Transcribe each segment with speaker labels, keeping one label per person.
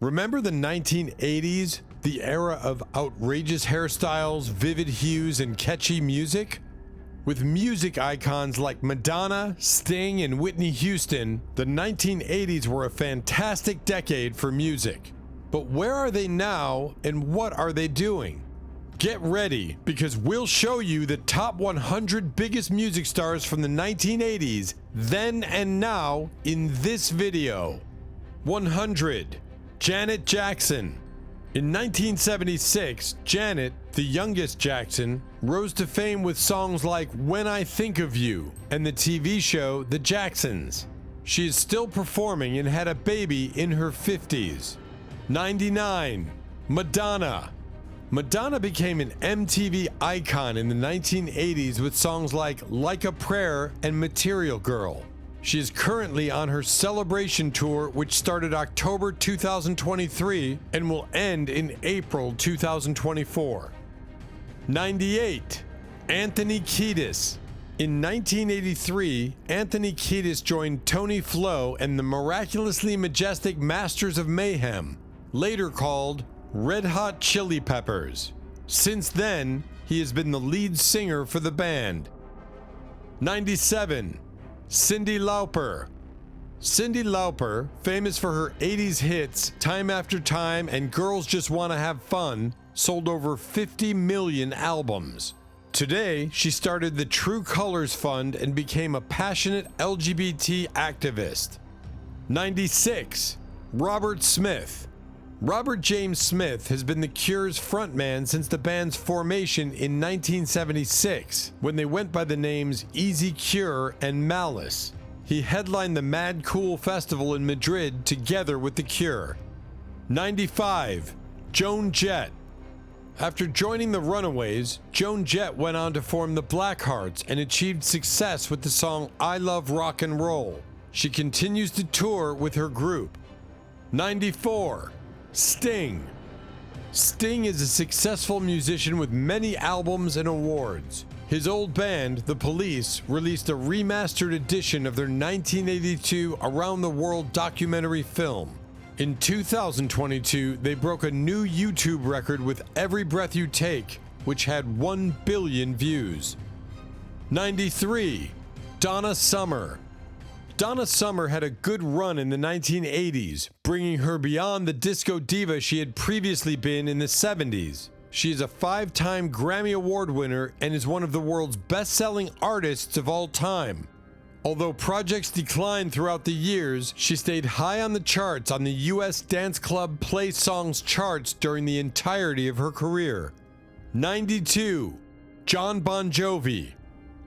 Speaker 1: Remember the 1980s, the era of outrageous hairstyles, vivid hues, and catchy music? With music icons like Madonna, Sting, and Whitney Houston, the 1980s were a fantastic decade for music. But where are they now, and what are they doing? Get ready, because we'll show you the top 100 biggest music stars from the 1980s, then and now, in this video. 100. Janet Jackson. In 1976, Janet, the youngest Jackson, rose to fame with songs like When I Think of You and the TV show The Jacksons. She is still performing and had a baby in her 50s. 99. Madonna. Madonna became an MTV icon in the 1980s with songs like a Prayer and Material Girl. She is currently on her celebration tour, which started October 2023 and will end in April 2024. 98. Anthony Kiedis. In 1983, Anthony Kiedis joined Tony Flo and the miraculously majestic Masters of Mayhem, later called Red Hot Chili Peppers. Since then, he has been the lead singer for the band. 97. Cyndi Lauper. Cyndi Lauper, famous for her 80s hits Time After Time and Girls Just Wanna Have Fun, sold over 50 million albums. Today, she started the True Colors Fund and became a passionate LGBT activist. 96. Robert Smith. Robert James Smith has been The Cure's frontman since the band's formation in 1976, when they went by the names Easy Cure and Malice. He headlined the Mad Cool Festival in Madrid together with The Cure. 95. Joan Jett. After joining the Runaways, Joan Jett went on to form the Blackhearts and achieved success with the song I Love Rock and Roll. She continues to tour with her group. 94. Sting. Sting is a successful musician with many albums and awards. His old band, The Police, released a remastered edition of their 1982 Around the World documentary film. In 2022, they broke a new YouTube record with Every Breath You Take, which had 1 billion views. 93. Donna Summer. Donna Summer had a good run in the 1980s, bringing her beyond the disco diva she had previously been in the 70s. She is a 5-time Grammy Award winner and is one of the world's best-selling artists of all time. Although projects declined throughout the years, she stayed high on the charts on the US Dance Club Play Songs charts during the entirety of her career. 92. John Bon Jovi.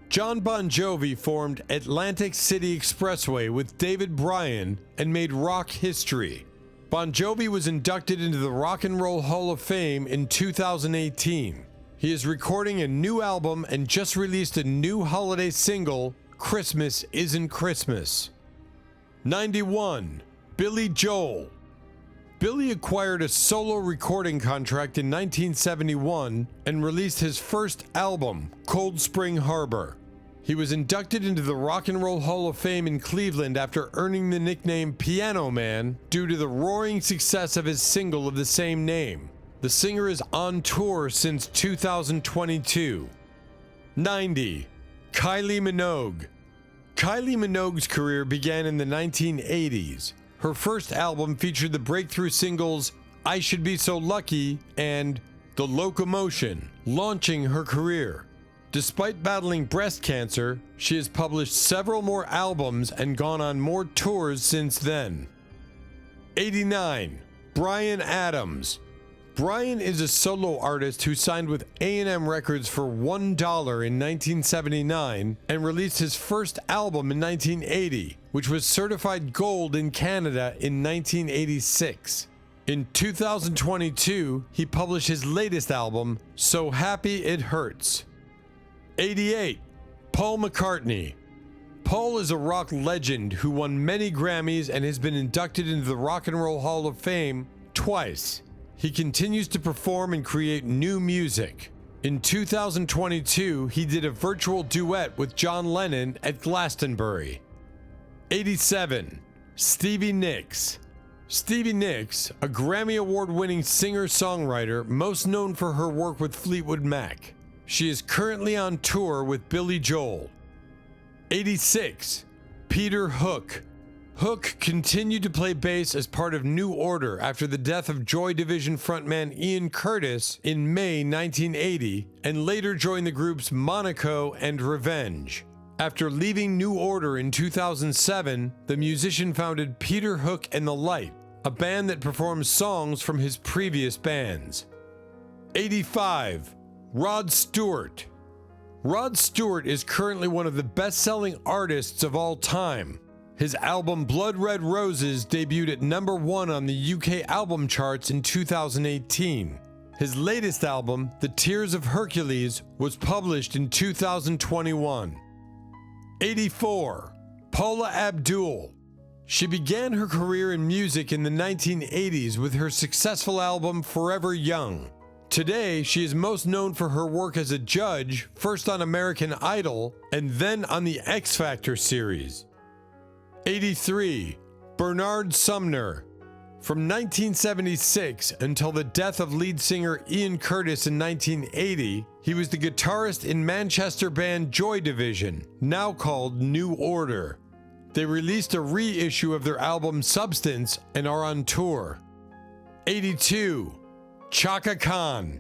Speaker 1: John Bon Jovi formed Atlantic City Expressway with David Bryan and made rock history. Bon Jovi was inducted into the Rock and Roll Hall of Fame in 2018. He is recording a new album and just released a new holiday single, Christmas Isn't Christmas. 91. Billy Joel. Billy acquired a solo recording contract in 1971 and released his first album, Cold Spring Harbor. He was inducted into the Rock and Roll Hall of Fame in Cleveland after earning the nickname Piano Man due to the roaring success of his single of the same name. The singer is on tour since 2022. 90. Kylie Minogue. Kylie Minogue's career began in the 1980s. Her first album featured the breakthrough singles I Should Be So Lucky and The Locomotion, launching her career. Despite battling breast cancer, she has published several more albums and gone on more tours since then. 89. Bryan Adams. Bryan is a solo artist who signed with A&M Records for $1 in 1979 and released his first album in 1980, which was certified gold in Canada in 1986. In 2022, he published his latest album, So Happy It Hurts. 88. Paul McCartney. Paul is a rock legend who won many Grammys and has been inducted into the Rock and Roll Hall of Fame twice. He continues to perform and create new music. In 2022, he did a virtual duet with John Lennon at Glastonbury. 87. Stevie Nicks. Stevie Nicks, a Grammy Award-winning singer-songwriter most known for her work with Fleetwood Mac. She is currently on tour with Billy Joel. 86. Peter Hook. Hook continued to play bass as part of New Order after the death of Joy Division frontman Ian Curtis in May 1980, and later joined the groups Monaco and Revenge. After leaving New Order in 2007, the musician founded Peter Hook and the Light, a band that performs songs from his previous bands. 85. Rod Stewart. Rod Stewart is currently one of the best-selling artists of all time. His album Blood Red Roses debuted at #1 on the UK album charts in 2018. His latest album, The Tears of Hercules, was published in 2021. 84. Paula Abdul. She began her career in music in the 1980s with her successful album Forever Young. Today, she is most known for her work as a judge, first on American Idol and then on the X Factor series. 83. Bernard Sumner. From 1976 until the death of lead singer Ian Curtis in 1980, he was the guitarist in Manchester band Joy Division, now called New Order. They released a reissue of their album Substance and are on tour. 82. Chaka Khan.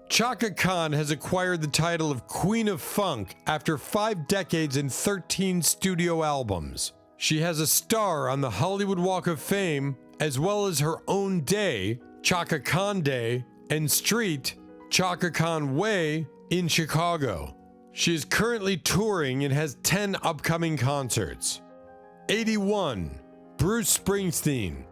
Speaker 1: Chaka Khan has acquired the title of Queen of Funk after 5 decades and 13 studio albums. She has a star on the Hollywood Walk of Fame, as well as her own day, Chaka Khan Day, and street, Chaka Khan Way, in Chicago. She is currently touring and has 10 upcoming concerts. 81. Bruce Springsteen.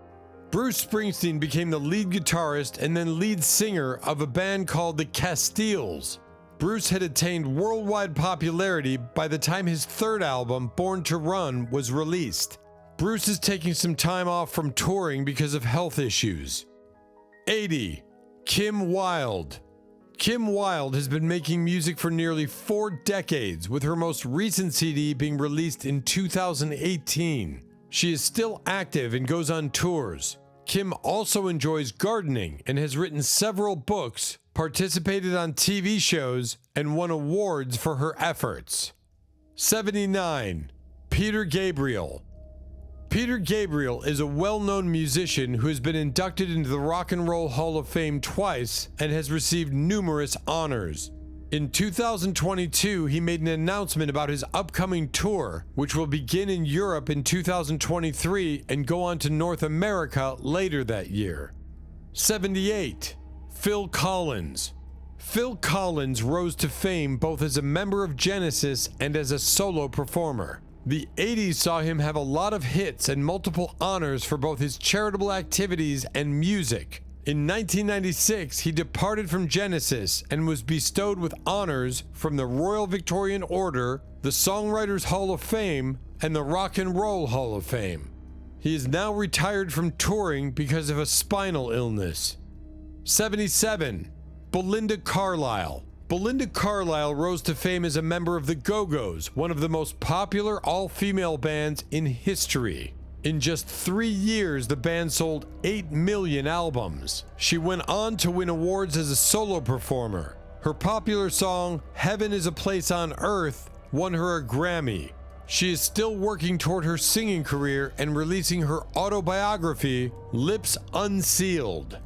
Speaker 1: Bruce Springsteen became the lead guitarist and then lead singer of a band called the Castiles. Bruce had attained worldwide popularity by the time his third album, Born to Run, was released. Bruce is taking some time off from touring because of health issues. 80. Kim Wilde. Kim Wilde has been making music for nearly 4 decades, with her most recent CD being released in 2018. She is still active and goes on tours. Kim also enjoys gardening and has written several books, participated on TV shows, and won awards for her efforts. 79. Peter Gabriel. Peter Gabriel is a well-known musician who has been inducted into the Rock and Roll Hall of Fame twice and has received numerous honors. In 2022, he made an announcement about his upcoming tour, which will begin in Europe in 2023 and go on to North America later that year. 78. Phil Collins. Phil Collins rose to fame both as a member of Genesis and as a solo performer. The 80s saw him have a lot of hits and multiple honors for both his charitable activities and music. In 1996, he departed from Genesis and was bestowed with honors from the Royal Victorian Order, the Songwriters Hall of Fame, and the Rock and Roll Hall of Fame. He is now retired from touring because of a spinal illness. 77. Belinda Carlisle. Belinda Carlisle rose to fame as a member of the Go-Go's, one of the most popular all-female bands in history. In just 3 years, the band sold 8 million albums. She went on to win awards as a solo performer. Her popular song, Heaven is a Place on Earth, won her a Grammy. She is still working toward her singing career and releasing her autobiography, Lips Unsealed.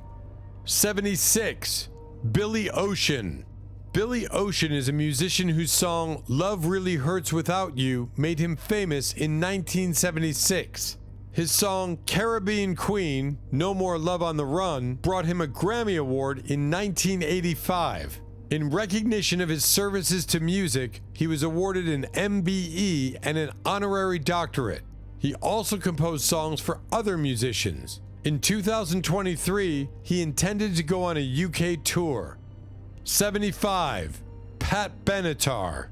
Speaker 1: 76. Billy Ocean. Billy Ocean is a musician whose song Love Really Hurts Without You made him famous in 1976. His song Caribbean Queen, No More Love on the Run, brought him a Grammy Award in 1985. In recognition of his services to music, he was awarded an MBE and an honorary doctorate. He also composed songs for other musicians. In 2023, he intended to go on a UK tour. 75. Pat Benatar.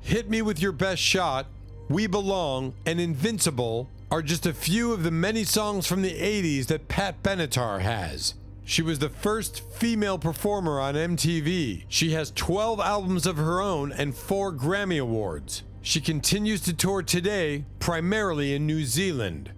Speaker 1: Hit Me With Your Best Shot, We Belong, and Invincible are just a few of the many songs from the 80s that Pat Benatar has. She was the first female performer on MTV. She has 12 albums of her own and 4 Grammy Awards. She continues to tour today, primarily in New Zealand.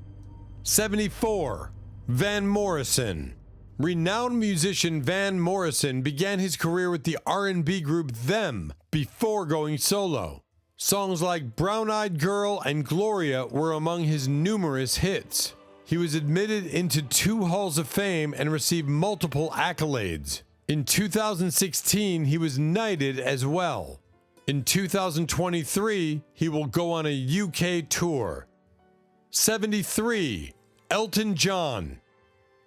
Speaker 1: 74. Van Morrison. Renowned musician Van Morrison began his career with the R&B group Them before going solo. Songs like Brown Eyed Girl and Gloria were among his numerous hits. He was admitted into 2 halls of fame and received multiple accolades. In 2016, he was knighted as well. In 2023, he will go on a UK tour. 73. Elton John.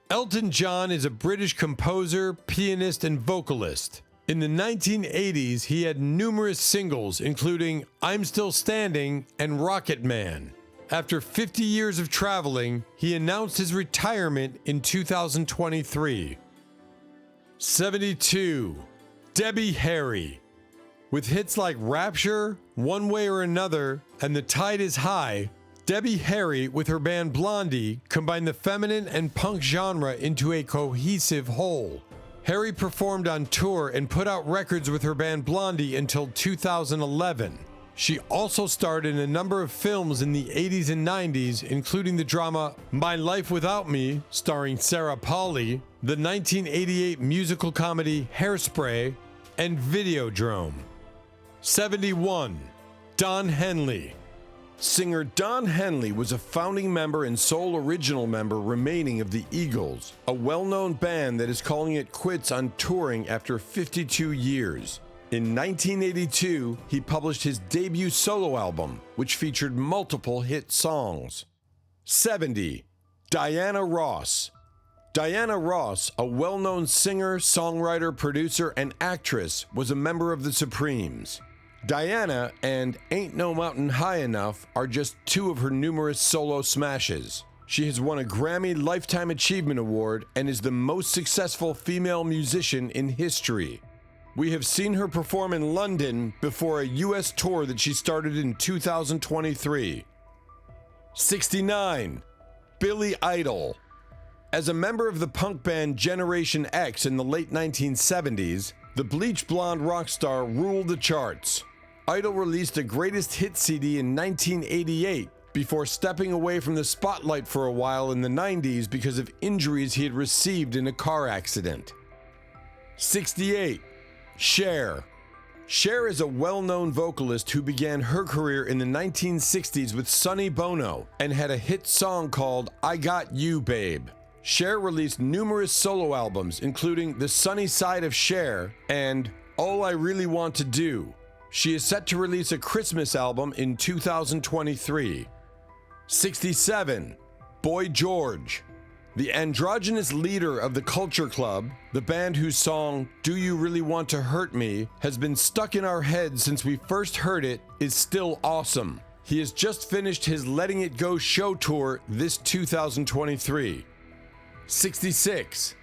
Speaker 1: Elton John is a British composer, pianist, and vocalist. In the 1980s, he had numerous singles, including I'm Still Standing and Rocket Man. After 50 years of traveling, he announced his retirement in 2023. 72. Debbie Harry. With hits like Rapture, One Way or Another, and The Tide is High, Debbie Harry, with her band Blondie, combined the feminine and punk genre into a cohesive whole. Harry performed on tour and put out records with her band Blondie until 2011. She also starred in a number of films in the 80s and 90s, including the drama My Life Without Me, starring Sarah Polley, the 1988 musical comedy Hairspray, and Videodrome. 71. Don Henley. Singer Don Henley was a founding member and sole original member remaining of the Eagles, a well-known band that is calling it quits on touring after 52 years. In 1982, he published his debut solo album, which featured multiple hit songs. 70. Diana Ross. Diana Ross, a well-known singer, songwriter, producer, and actress, was a member of the Supremes. Diana and Ain't No Mountain High Enough are just 2 of her numerous solo smashes. She has won a Grammy Lifetime Achievement Award and is the most successful female musician in history. We have seen her perform in London before a US tour that she started in 2023. 69. Billy Idol. As a member of the punk band Generation X in the late 1970s, the bleach blonde rock star ruled the charts. Idol released a greatest hit CD in 1988 before stepping away from the spotlight for a while in the 90s because of injuries he had received in a car accident. 68. Cher. Cher is a well-known vocalist who began her career in the 1960s with Sonny Bono and had a hit song called I Got You, Babe. Cher released numerous solo albums, including The Sunny Side of Cher and All I Really Want to Do. She is set to release a Christmas album in 2023. 67. Boy George. The androgynous leader of the Culture Club, the band whose song Do You Really Want to Hurt Me has been stuck in our heads since we first heard it, is still awesome. He has just finished his Letting It Go show tour this 2023. 66.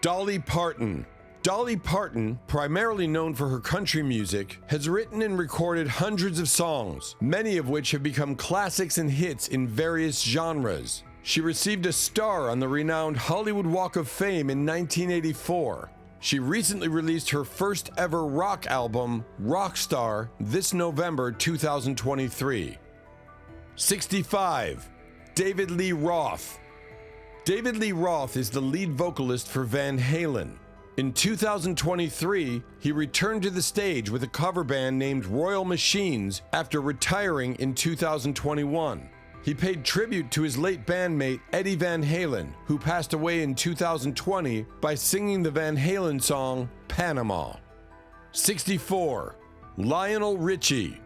Speaker 1: Dolly Parton. Dolly Parton, primarily known for her country music, has written and recorded hundreds of songs, many of which have become classics and hits in various genres. She received a star on the renowned Hollywood Walk of Fame in 1984. She recently released her first ever rock album, Rockstar, this November 2023. 65. David Lee Roth. David Lee Roth is the lead vocalist for Van Halen. In 2023, he returned to the stage with a cover band named Royal Machines after retiring in 2021. He paid tribute to his late bandmate Eddie Van Halen, who passed away in 2020, by singing the Van Halen song Panama. 64. Lionel Richie.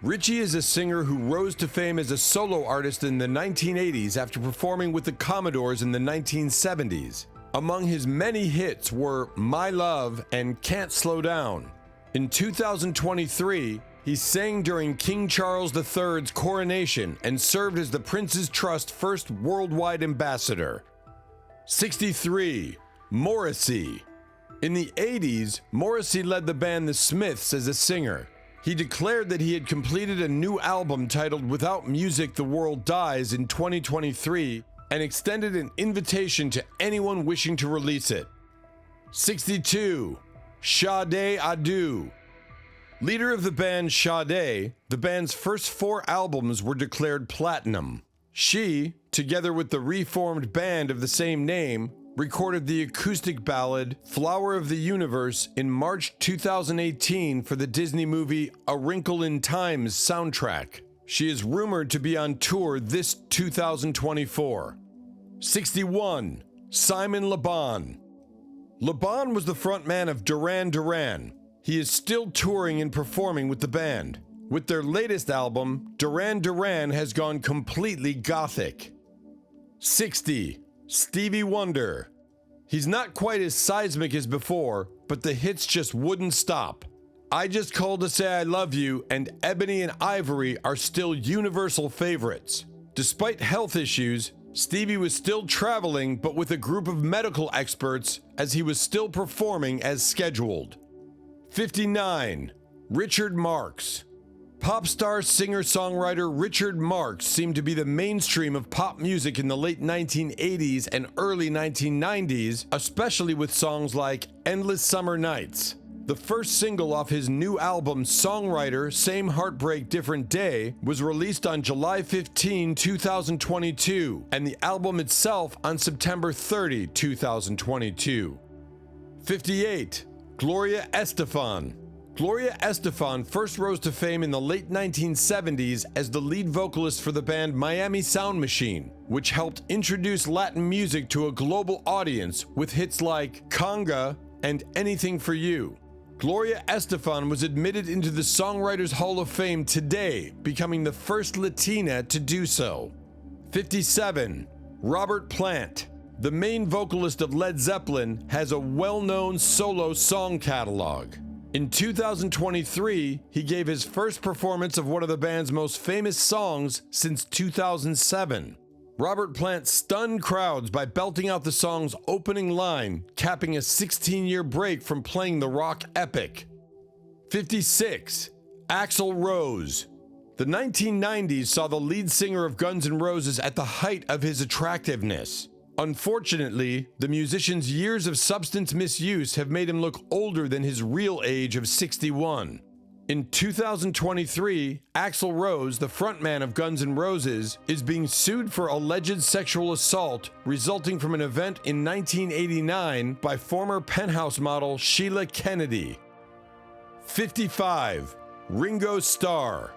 Speaker 1: Richie is a singer who rose to fame as a solo artist in the 1980s after performing with the Commodores in the 1970s. Among his many hits were My Love and Can't Slow Down. In 2023, he sang during King Charles III's coronation and served as the Prince's Trust first worldwide ambassador. 63. Morrissey. In the 80s, Morrissey led the band The Smiths as a singer. He declared that he had completed a new album titled Without Music the World Dies in 2023 and extended an invitation to anyone wishing to release it. 62. Sade Adu. Leader of the band Sade, the band's first 4 albums were declared platinum. She, together with the reformed band of the same name, recorded the acoustic ballad Flower of the Universe in March 2018 for the Disney movie A Wrinkle in Time's soundtrack. She is rumored to be on tour this 2024. 61. Simon Le Bon. Le Bon was the frontman of Duran Duran. He is still touring and performing with the band. With their latest album, Duran Duran has gone completely gothic. 60. Stevie Wonder. He's not quite as seismic as before, but the hits just wouldn't stop. I Just Called to Say I Love You and Ebony and Ivory are still universal favorites. Despite health issues, Stevie was still traveling but with a group of medical experts as he was still performing as scheduled. 59. Richard Marx. Pop star singer-songwriter Richard Marx seemed to be the mainstream of pop music in the late 1980s and early 1990s, especially with songs like Endless Summer Nights. The first single off his new album, Songwriter, Same Heartbreak, Different Day, was released on July 15, 2022, and the album itself on September 30, 2022. 58. Gloria Estefan. Gloria Estefan first rose to fame in the late 1970s as the lead vocalist for the band Miami Sound Machine, which helped introduce Latin music to a global audience with hits like Conga and Anything for You. Gloria Estefan was admitted into the Songwriters Hall of Fame today, becoming the first Latina to do so. 57. Robert Plant. The main vocalist of Led Zeppelin has a well-known solo song catalog. In 2023, he gave his first performance of one of the band's most famous songs since 2007. Robert Plant stunned crowds by belting out the song's opening line, capping a 16-year break from playing the rock epic. 56. Axl Rose. The 1990s saw the lead singer of Guns N' Roses at the height of his attractiveness. Unfortunately, the musician's years of substance misuse have made him look older than his real age of 61. In 2023, Axl Rose, the frontman of Guns N' Roses, is being sued for alleged sexual assault resulting from an event in 1989 by former Penthouse model Sheila Kennedy. 55. Ringo Starr.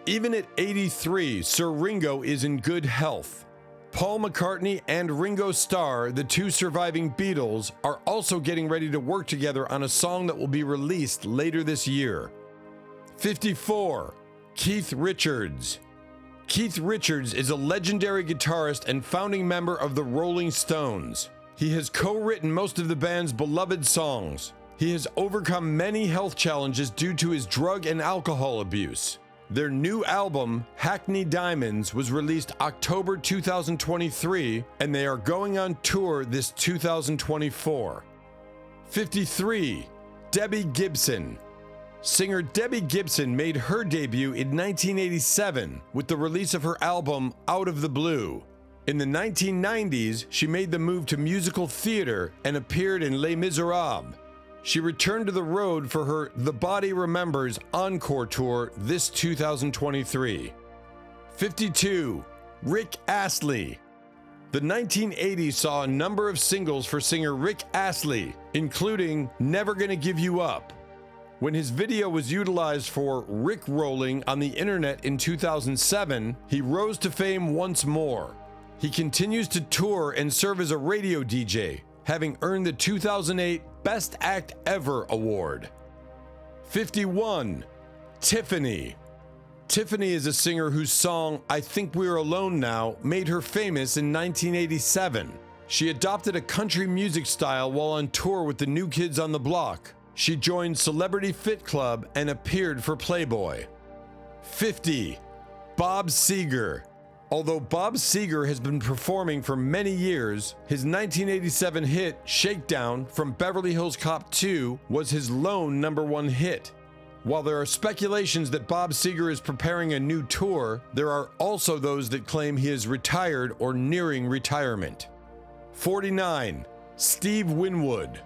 Speaker 1: Even at 83, Sir Ringo is in good health. Paul McCartney and Ringo Starr, the two surviving Beatles, are also getting ready to work together on a song that will be released later this year. 54. Keith Richards. Keith Richards is a legendary guitarist and founding member of the Rolling Stones. He has co-written most of the band's beloved songs. He has overcome many health challenges due to his drug and alcohol abuse. Their new album, Hackney Diamonds, was released October 2023, and they are going on tour this 2024. 53. Debbie Gibson. Singer Debbie Gibson made her debut in 1987 with the release of her album Out of the Blue. In the 1990s, she made the move to musical theater and appeared in Les Miserables. She returned to the road for her The Body Remembers Encore Tour this 2023. 52. Rick Astley. The 1980s saw a number of singles for singer Rick Astley, including Never Gonna Give You Up. When his video was utilized for Rickrolling on the internet in 2007, he rose to fame once more. He continues to tour and serve as a radio DJ, having earned the 2008 Best Act Ever award. 51. Tiffany. Tiffany is a singer whose song I Think We're Alone Now made her famous in 1987. She adopted a country music style while on tour with the New Kids on the Block. She joined Celebrity Fit Club and appeared for Playboy. 50. Bob Seger. Although Bob Seger has been performing for many years, his 1987 hit, Shakedown from Beverly Hills Cop 2, was his lone #1 hit. While there are speculations that Bob Seger is preparing a new tour, there are also those that claim he is retired or nearing retirement. 49. Steve Winwood.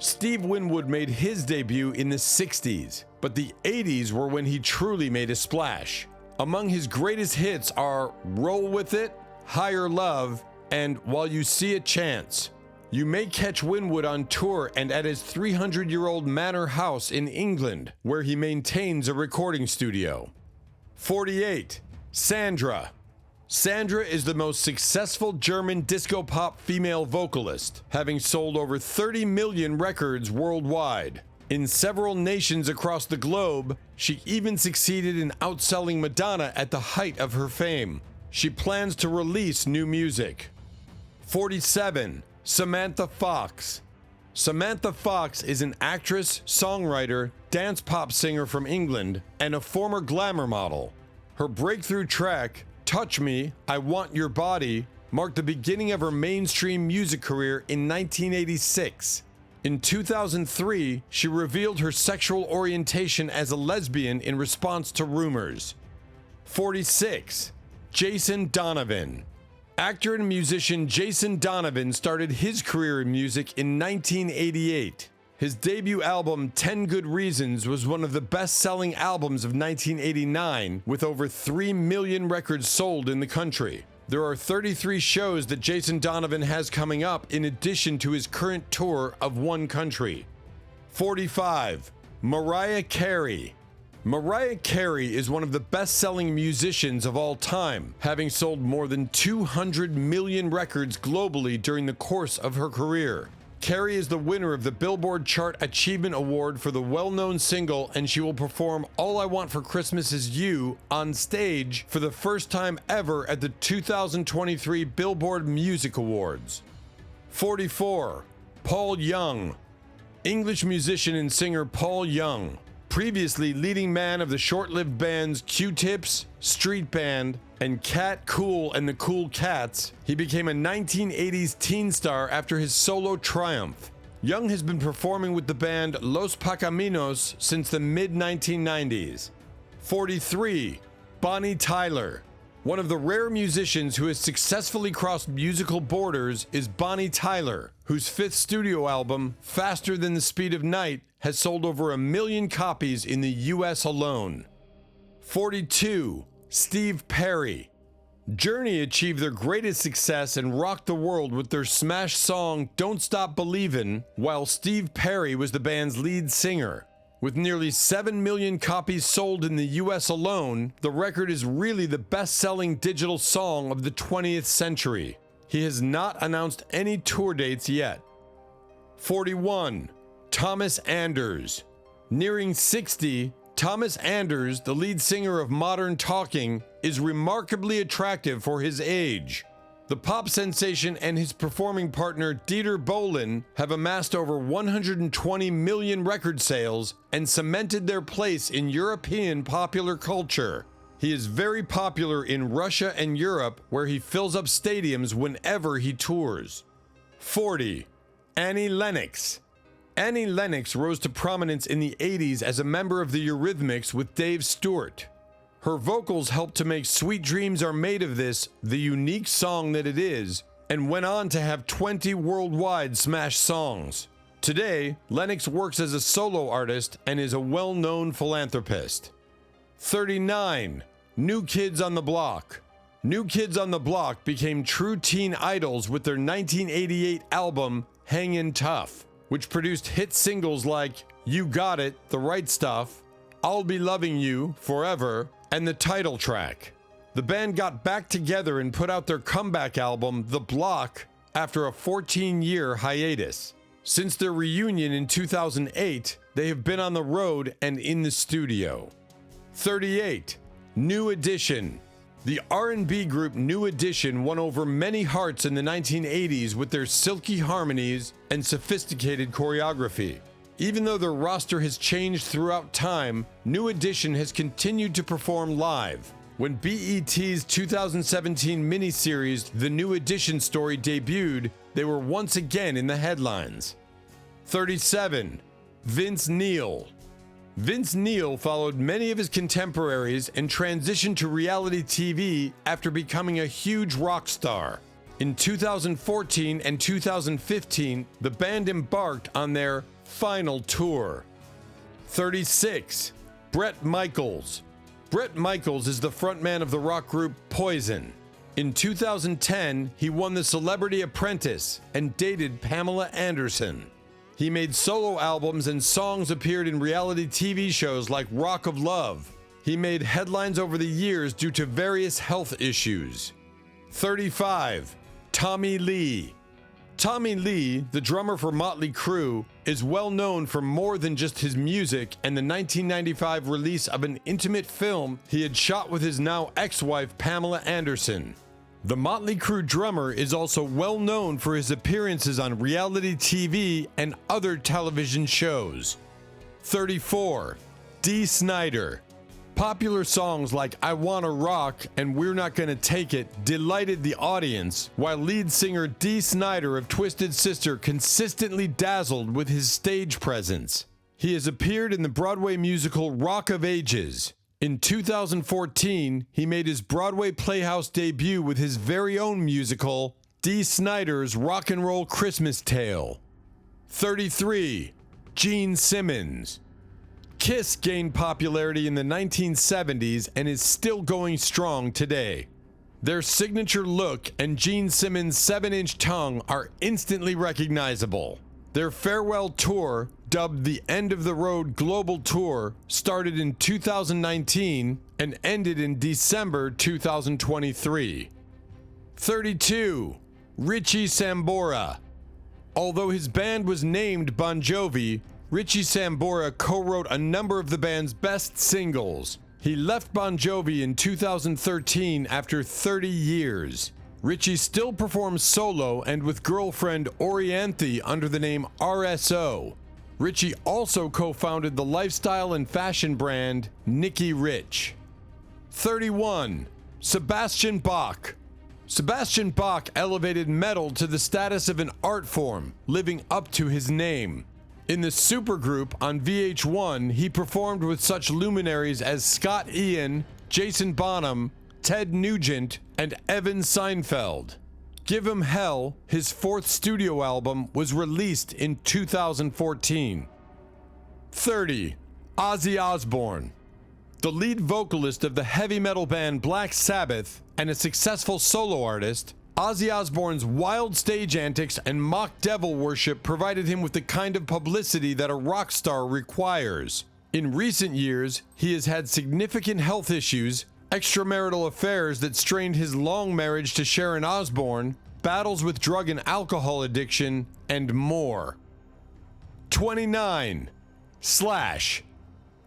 Speaker 1: Steve Winwood made his debut in the 60s, but the 80s were when he truly made a splash. Among his greatest hits are Roll With It, Higher Love, and While You See a Chance. You may catch Winwood on tour and at his 300-year-old manor house in England, where he maintains a recording studio. 48. Sandra. Sandra is the most successful German disco pop female vocalist, having sold over 30 million records worldwide. In several nations across the globe, she even succeeded in outselling Madonna at the height of her fame. She plans to release new music. 47. Samantha Fox. Samantha Fox is an actress, songwriter, dance pop singer from England, and a former glamour model. Her breakthrough track, Touch Me, I Want Your Body, marked the beginning of her mainstream music career in 1986. In 2003, she revealed her sexual orientation as a lesbian in response to rumors. 46. Jason Donovan. Actor and musician Jason Donovan started his career in music in 1988. His debut album, 10 Good Reasons, was one of the best-selling albums of 1989, with over 3 million records sold in the country. There are 33 shows that Jason Donovan has coming up in addition to his current tour of one country. 45. Mariah Carey. Mariah Carey is one of the best-selling musicians of all time, having sold more than 200 million records globally during the course of her career. Carey is the winner of the Billboard Chart Achievement Award for the well-known single, and she will perform All I Want for Christmas Is You on stage for the first time ever at the 2023 Billboard Music Awards. 44. Paul Young. English musician and singer Paul Young, previously leading man of the short-lived bands Q-Tips, Street Band, and Cat Cool and the Cool Cats, he became a 1980s teen star after his solo triumph. Young has been performing with the band Los Pacaminos since the mid-1990s. 43. Bonnie Tyler. One of the rare musicians who has successfully crossed musical borders is Bonnie Tyler, whose fifth studio album, Faster Than the Speed of Night, has sold over 1 million copies in the US alone. 42. Steve Perry. Journey achieved their greatest success and rocked the world with their smash song Don't Stop Believin', while Steve Perry was the band's lead singer. With nearly 7 million copies sold in the US alone, the record is really the best-selling digital song of the 20th century. He has not announced any tour dates yet. 41. Thomas Anders. Nearing 60, Thomas Anders, the lead singer of Modern Talking, is remarkably attractive for his age. The pop sensation and his performing partner Dieter Bohlen have amassed over 120 million record sales and cemented their place in European popular culture. He is very popular in Russia and Europe, where he fills up stadiums whenever he tours. 40. Annie Lennox. Annie Lennox rose to prominence in the 80s as a member of the Eurythmics with Dave Stewart. Her vocals helped to make Sweet Dreams Are Made of This the unique song that it is, and went on to have 20 worldwide smash songs. Today, Lennox works as a solo artist and is a well-known philanthropist. 39. New Kids on the Block. New Kids on the Block became true teen idols with their 1988 album, Hangin' Tough, which produced hit singles like You Got It, The Right Stuff, I'll Be Loving You, Forever, and the title track. The band got back together and put out their comeback album, The Block, after a 14-year hiatus. Since their reunion in 2008, they have been on the road and in the studio. 38. New Edition. The R&B group New Edition won over many hearts in the 1980s with their silky harmonies and sophisticated choreography. Even though their roster has changed throughout time, New Edition has continued to perform live. When BET's 2017 miniseries The New Edition Story debuted, they were once again in the headlines. 37. Vince Neil. Vince Neil followed many of his contemporaries and transitioned to reality TV after becoming a huge rock star. In 2014 and 2015, the band embarked on their final tour. 36. Bret Michaels. Bret Michaels is the frontman of the rock group Poison. In 2010, he won The Celebrity Apprentice and dated Pamela Anderson. He made solo albums and songs appeared in reality TV shows like Rock of Love. He made headlines over the years due to various health issues. 35. Tommy Lee. Tommy Lee, the drummer for Motley Crue, is well known for more than just his music and the 1995 release of an intimate film he had shot with his now ex-wife Pamela Anderson. The Motley Crue drummer is also well known for his appearances on reality TV and other television shows. 34. Dee Snider. Popular songs like I Wanna Rock and We're Not Gonna Take It delighted the audience, while lead singer Dee Snider of Twisted Sister consistently dazzled with his stage presence. He has appeared in the Broadway musical Rock of Ages. In 2014, he made his Broadway Playhouse debut with his very own musical, Dee Snider's Rock and Roll Christmas Tale. 33. Gene Simmons. Kiss gained popularity in the 1970s and is still going strong today. Their signature look and Gene Simmons' 7-inch tongue are instantly recognizable. Their farewell tour, dubbed the End of the Road Global Tour, started in 2019 and ended in December 2023. 32. Richie Sambora. Although his band was named Bon Jovi, Richie Sambora co-wrote a number of the band's best singles. He left Bon Jovi in 2013 after 30 years. Richie still performs solo and with girlfriend Orianthi under the name RSO. Richie also co-founded the lifestyle and fashion brand Nicky Rich. 31. Sebastian Bach. Sebastian Bach elevated metal to the status of an art form, living up to his name. In the supergroup on VH1, he performed with such luminaries as Scott Ian, Jason Bonham, Ted Nugent, and Evan Seinfeld. Give 'Em Hell, his fourth studio album, was released in 2014. 30. Ozzy Osbourne. The lead vocalist of the heavy metal band Black Sabbath and a successful solo artist, Ozzy Osbourne's wild stage antics and mock devil worship provided him with the kind of publicity that a rock star requires. In recent years, he has had significant health issues, extramarital affairs that strained his long marriage to Sharon Osbourne, battles with drug and alcohol addiction, and more. 29. Slash.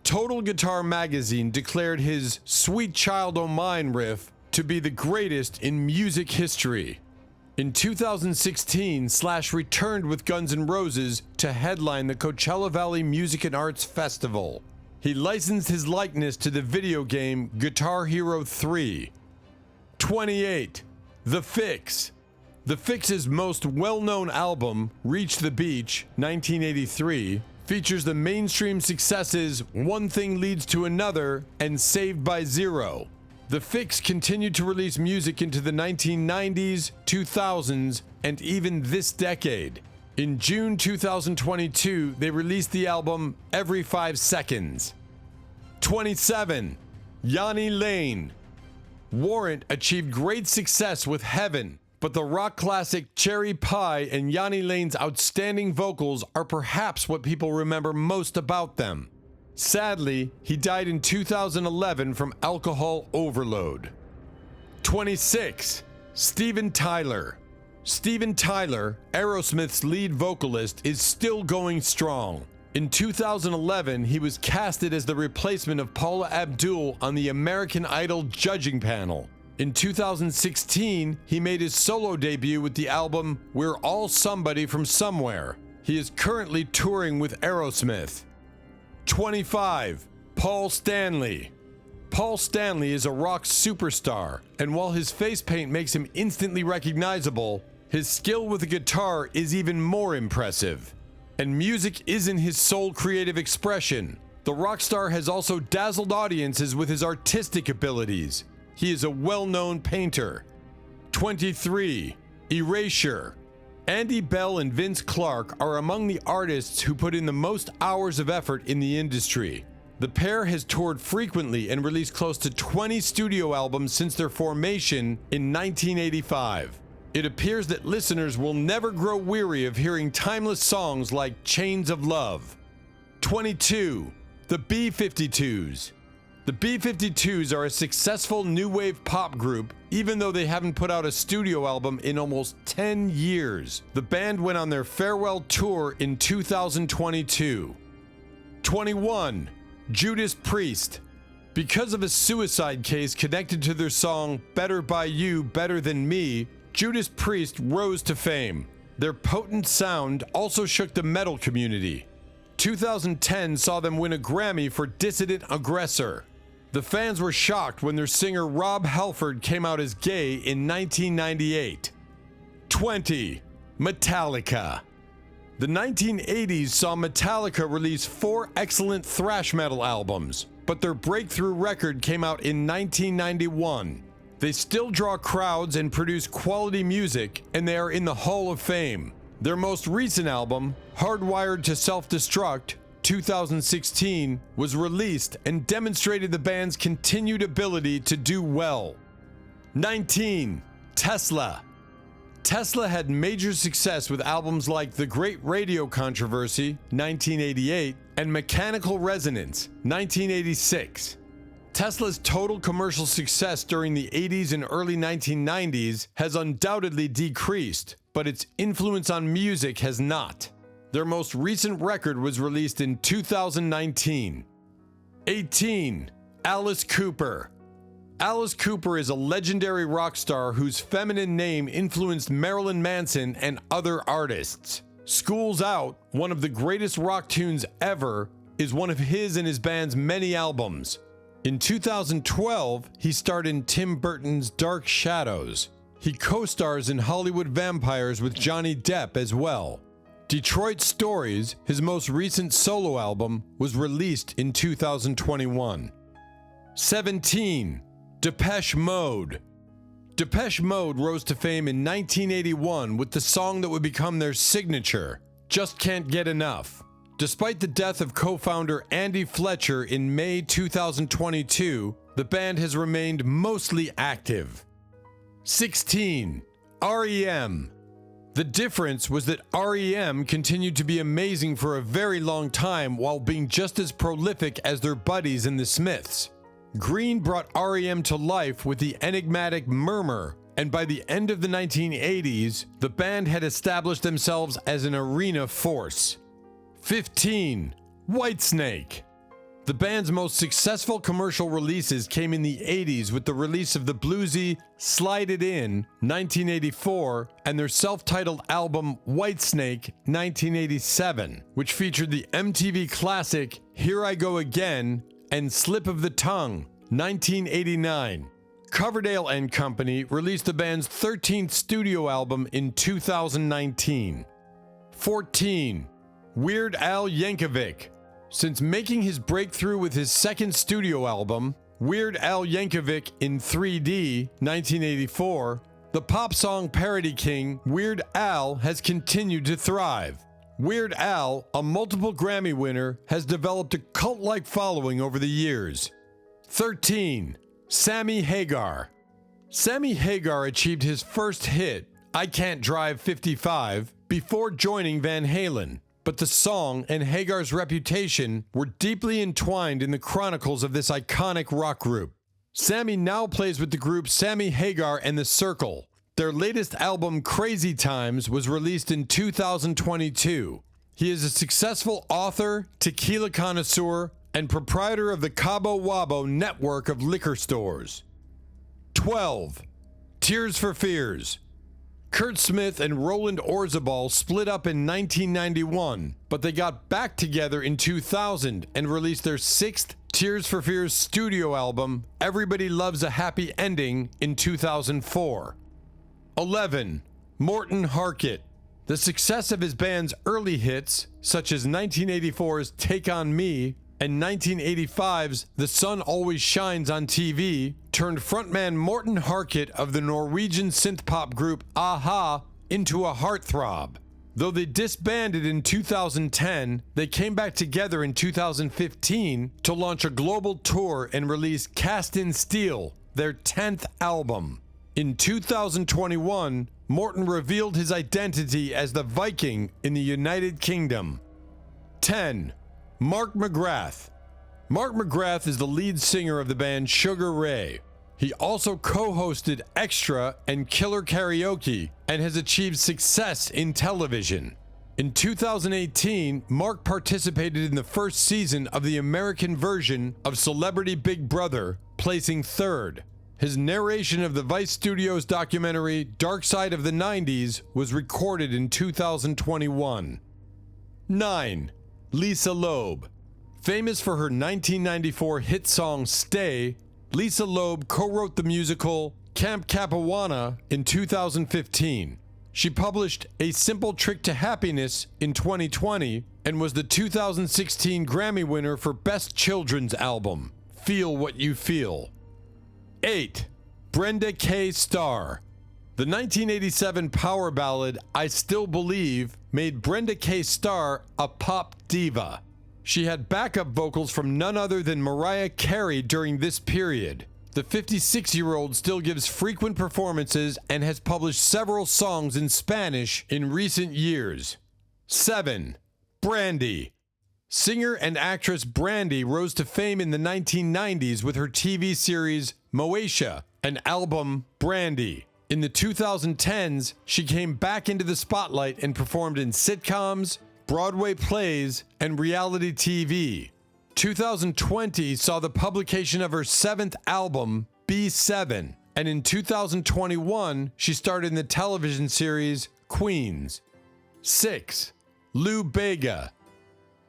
Speaker 1: Total Guitar Magazine declared his Sweet Child O' Mine riff to be the greatest in music history. In 2016, Slash returned with Guns N' Roses to headline the Coachella Valley Music and Arts Festival. He licensed his likeness to the video game Guitar Hero 3. 28. The Fix. The Fix's most well-known album, Reach the Beach, 1983, features the mainstream successes One Thing Leads to Another and Saved by Zero. The Fix continued to release music into the 1990s, 2000s, and even this decade. In June 2022, they released the album Every 5 Seconds. 27. Yanni Lane. Warrant achieved great success with Heaven, but the rock classic Cherry Pie and Yanni Lane's outstanding vocals are perhaps what people remember most about them. Sadly, he died in 2011 from alcohol overload. 26. Steven Tyler. Steven Tyler, Aerosmith's lead vocalist, is still going strong. In 2011, he was casted as the replacement of Paula Abdul on the American Idol judging panel. In 2016, he made his solo debut with the album We're All Somebody from Somewhere. He is currently touring with Aerosmith. 25. Paul Stanley. Paul Stanley is a rock superstar, and while his face paint makes him instantly recognizable, his skill with the guitar is even more impressive. And music isn't his sole creative expression. The rock star has also dazzled audiences with his artistic abilities. He is a well-known painter. 23. Erasure. Andy Bell and Vince Clarke are among the artists who put in the most hours of effort in the industry. The pair has toured frequently and released close to 20 studio albums since their formation in 1985. It appears that listeners will never grow weary of hearing timeless songs like Chains of Love. 22. The B-52s. The B-52s are a successful new wave pop group, even though they haven't put out a studio album in almost 10 years. The band went on their farewell tour in 2022. 21. Judas Priest. Because of a suicide case connected to their song Better By You, Better Than Me, Judas Priest rose to fame. Their potent sound also shook the metal community. 2010 saw them win a Grammy for Dissident Aggressor. The fans were shocked when their singer Rob Halford came out as gay in 1998. 20. Metallica. The 1980s saw Metallica release 4 excellent thrash metal albums, but their breakthrough record came out in 1991. They still draw crowds and produce quality music, and they are in the Hall of Fame. Their most recent album, Hardwired to Self-Destruct, 2016, was released and demonstrated the band's continued ability to do well. 19. Tesla. Tesla had major success with albums like The Great Radio Controversy, 1988, and Mechanical Resonance, 1986. Tesla's total commercial success during the 80s and early 1990s has undoubtedly decreased, but its influence on music has not. Their most recent record was released in 2019. 18. Alice Cooper. Alice Cooper is a legendary rock star whose feminine name influenced Marilyn Manson and other artists. Schools Out, one of the greatest rock tunes ever, is one of his and his band's many albums. In 2012, he starred in Tim Burton's Dark Shadows. He co-stars in Hollywood Vampires with Johnny Depp as well. Detroit Stories, his most recent solo album, was released in 2021. 17. Depeche Mode. Depeche Mode rose to fame in 1981 with the song that would become their signature, Just Can't Get Enough. Despite the death of co-founder Andy Fletcher in May 2022, the band has remained mostly active. 16. REM. The difference was that REM continued to be amazing for a very long time while being just as prolific as their buddies in the Smiths. Green brought REM to life with the enigmatic Murmur, and by the end of the 1980s, the band had established themselves as an arena force. 15. Whitesnake. The band's most successful commercial releases came in the 80s with the release of the bluesy Slide It In, 1984, and their self-titled album Whitesnake, 1987, which featured the MTV classic Here I Go Again and Slip of the Tongue, 1989. Coverdale & Company released the band's 13th studio album in 2019. 14. Weird Al Yankovic. Since making his breakthrough with his second studio album, Weird Al Yankovic in 3D, 1984, the pop song parody king Weird Al has continued to thrive. Weird Al, a multiple Grammy winner, has developed a cult-like following over the years. 13. Sammy Hagar. Sammy Hagar achieved his first hit, I Can't Drive 55, before joining Van Halen, but the song and Hagar's reputation were deeply entwined in the chronicles of this iconic rock group. Sammy now plays with the group Sammy Hagar and the Circle. Their latest album, Crazy Times, was released in 2022. He is a successful author, tequila connoisseur, and proprietor of the Cabo Wabo network of liquor stores. 12. Tears for Fears. Kurt Smith and Roland Orzabal split up in 1991, but they got back together in 2000 and released their 6th Tears for Fears studio album, Everybody Loves a Happy Ending, in 2004. 11. Morten Harket. The success of his band's early hits, such as 1984's Take On Me and 1985's The Sun Always Shines on TV, turned frontman Morten Harket of the Norwegian synth-pop group a-ha into a heartthrob. Though they disbanded in 2010, they came back together in 2015 to launch a global tour and release Cast in Steel, their 10th album. In 2021, Morton revealed his identity as the Viking in the United Kingdom. 10. Mark McGrath. Mark McGrath is the lead singer of the band Sugar Ray. He also co-hosted Extra and Killer Karaoke and has achieved success in television. In 2018, Mark participated in the first season of the American version of Celebrity Big Brother, placing third. His narration of the Vice Studios documentary Dark Side of the 90s was recorded in 2021. 9. Lisa Loeb. Famous for her 1994 hit song Stay, Lisa Loeb co-wrote the musical Camp Capuana in 2015. She published A Simple Trick to Happiness in 2020 and was the 2016 Grammy winner for Best Children's Album, Feel What You Feel. 8. Brenda K. Starr. The 1987 power ballad I Still Believe made Brenda K. Starr a pop diva. She had backup vocals from none other than Mariah Carey during this period. The 56-year-old still gives frequent performances and has published several songs in Spanish in recent years. 7. Brandy. Singer and actress Brandy rose to fame in the 1990s with her TV series Moesha and album Brandy. In the 2010s, she came back into the spotlight and performed in sitcoms, Broadway plays, and reality TV. 2020 saw the publication of her 7th album, B7, and in 2021, she starred in the television series Queens. 6. Lou Bega.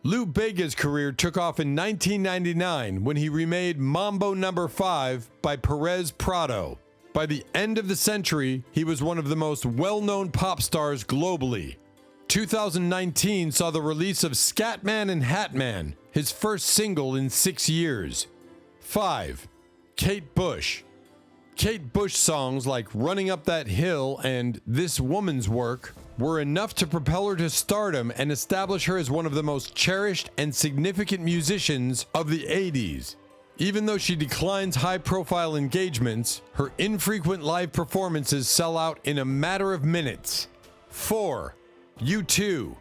Speaker 1: Lou Bega's career took off in 1999 when he remade Mambo No. 5 by Perez Prado. By the end of the century, he was one of the most well-known pop stars globally. 2019 saw the release of Scatman and Hatman, his first single in 6 years. 5. Kate Bush. Kate Bush songs like Running Up That Hill and This Woman's Work were enough to propel her to stardom and establish her as one of the most cherished and significant musicians of the 80s. Even though she declines high-profile engagements, her infrequent live performances sell out in a matter of minutes. 4. U2.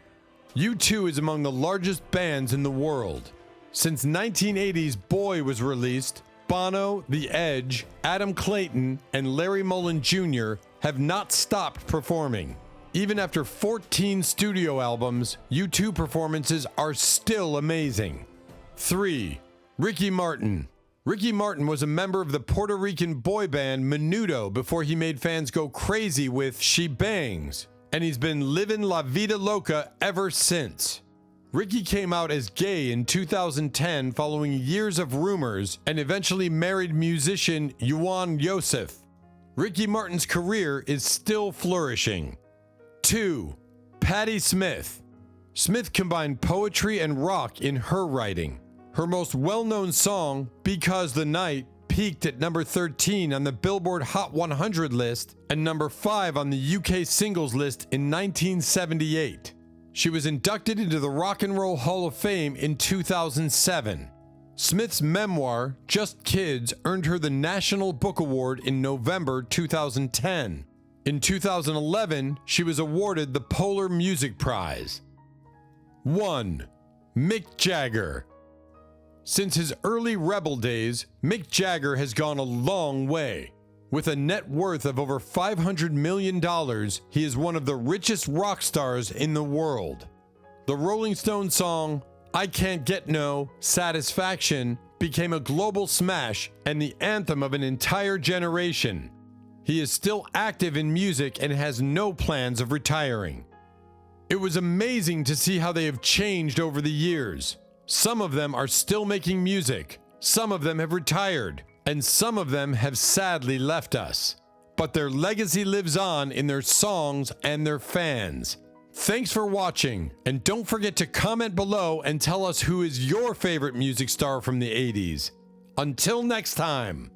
Speaker 1: U2 is among the largest bands in the world. Since 1980's Boy was released, Bono, The Edge, Adam Clayton, and Larry Mullen Jr. have not stopped performing. Even after 14 studio albums, U2 performances are still amazing. 3. Ricky Martin. Ricky Martin was a member of the Puerto Rican boy band Menudo before he made fans go crazy with She Bangs, and he's been living La Vida Loca ever since. Ricky came out as gay in 2010 following years of rumors and eventually married musician Juan Yosef. Ricky Martin's career is still flourishing. 2. Patti Smith. Smith combined poetry and rock in her writing. Her most well-known song, Because the Night, peaked at number 13 on the Billboard Hot 100 list and number 5 on the UK singles list in 1978. She was inducted into the Rock and Roll Hall of Fame in 2007. Smith's memoir, Just Kids, earned her the National Book Award in November 2010. In 2011, she was awarded the Polar Music Prize. 1. Mick Jagger. Since his early Rebel days, Mick Jagger has gone a long way. With a net worth of over $500 million, he is one of the richest rock stars in the world. The Rolling Stones song, I Can't Get No Satisfaction, became a global smash and the anthem of an entire generation. He is still active in music and has no plans of retiring. It was amazing to see how they have changed over the years. Some of them are still making music, some of them have retired, and some of them have sadly left us. But their legacy lives on in their songs and their fans. Thanks for watching, and don't forget to comment below and tell us who is your favorite music star from the 80s. Until next time.